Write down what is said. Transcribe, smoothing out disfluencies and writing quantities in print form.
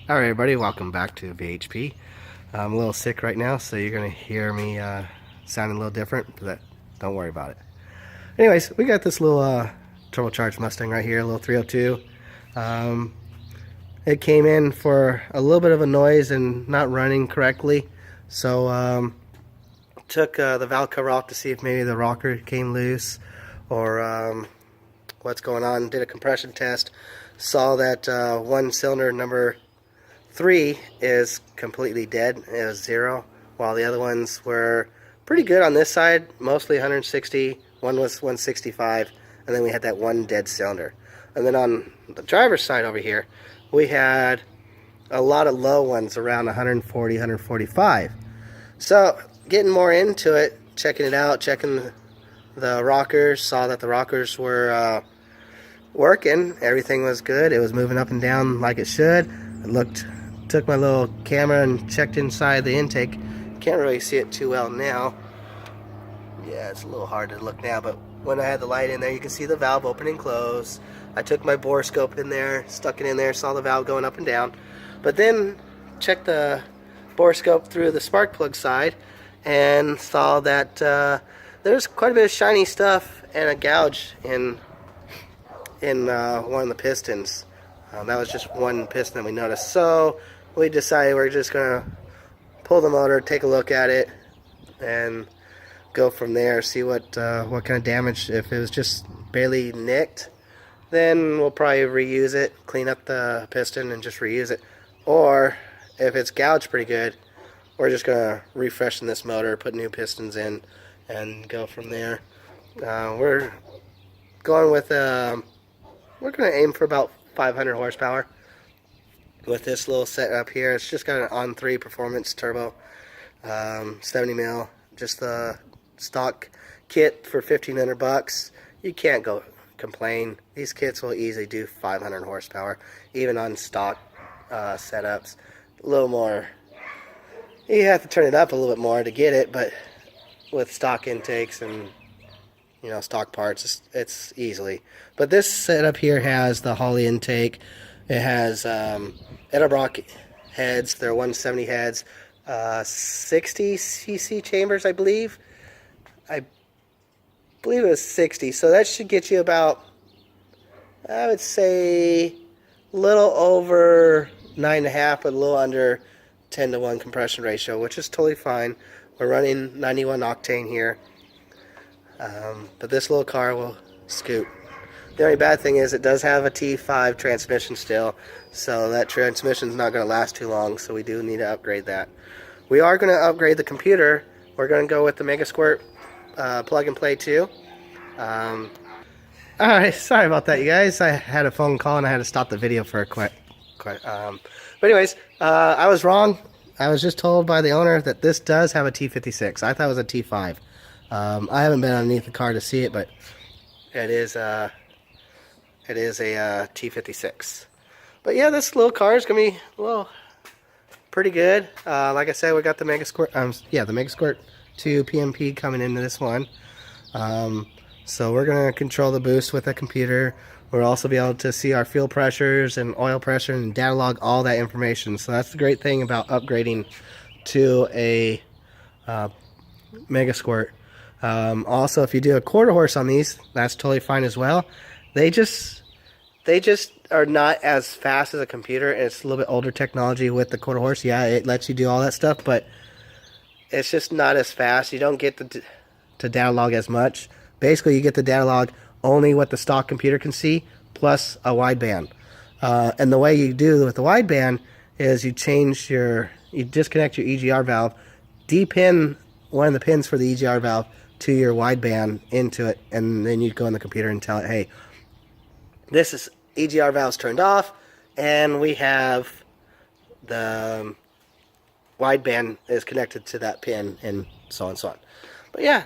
Alright everybody, welcome back to VHP. I'm a little sick right now, so you're going to hear me sounding a little different, but don't worry about it. Anyways, we got this little turbocharged Mustang right here, a little 302. It came in for a little bit of a noise and not running correctly, so took the valve cover off to see if maybe the rocker came loose or what's going on. Did a compression test, saw that one cylinder number 3 is completely dead. It was 0, while the other ones were pretty good on this side, mostly 160. One was 165, and then we had that one dead cylinder. And then on the driver's side over here, we had a lot of low ones around 140, 145. So getting more into it, checking it out, checking the rockers, saw that the rockers were working. Everything was good. It was moving up and down like it should. It took my little camera and checked inside the intake. Can't really see it too well now. Yeah, it's a little hard to look now, but when I had the light in there, you can see the valve open and close. I took my bore scope in there, stuck it in there, saw the valve going up and down. But then checked the bore scope through the spark plug side and saw that there's quite a bit of shiny stuff and a gouge in one of the pistons. That was just one piston that we noticed. So we decided we're just going to pull the motor, take a look at it, and go from there, see what kind of damage. If it was just barely nicked, then we'll probably reuse it, clean up the piston and just reuse it. Or if it's gouged pretty good, we're just going to refreshen this motor, put new pistons in, and go from there. We're going with, we're going to aim for about 500 horsepower with this little setup here. It's just got an On3 performance turbo, 70 mil, just the stock kit for 1,500 bucks. You can't go complain. These kits will easily do 500 horsepower, even on stock setups. A little more, you have to turn it up a little bit more to get it, but with stock intakes and stock parts, it's easily. But this setup here has the Holley intake. It has Edelbrock heads. They're 170 heads, 60 cc chambers, I believe. I believe it was 60. So that should get you about, I would say, a little over 9.5, but a little under 10-to-1 compression ratio, which is totally fine. We're running 91 octane here. But this little car will scoot. The only bad thing is it does have a T5 transmission still, so that transmission is not going to last too long, so we do need to upgrade that. We are going to upgrade the computer. We're going to go with the Mega Squirt plug and play 2. Alright, sorry about that, you guys. I had a phone call and I had to stop the video for a quick. But anyways, I was wrong. I was just told by the owner that this does have a T56. I thought it was a T5. I haven't been underneath the car to see it, but it is a T56. But yeah, this little car is gonna be pretty good. Like I said, we got the Mega Squirt. The Mega Squirt 2 PMP coming into this one. So we're gonna control the boost with a computer. We'll also be able to see our fuel pressures and oil pressure and data log all that information. So that's the great thing about upgrading to a Mega Squirt. Also, if you do a quarter horse on these, that's totally fine as well. They just are not as fast as a computer, and it's a little bit older technology with the quarter horse. Yeah, it lets you do all that stuff, but it's just not as fast. You don't get to data log as much. Basically, you get the data log only what the stock computer can see, plus a wideband. And the way you do with the wideband is you disconnect your EGR valve, depin one of the pins for the EGR valve to your wideband into it, and then you'd go in the computer and tell it, hey, this is EGR valve's turned off, and we have the wideband is connected to that pin, and so on and so on. But yeah,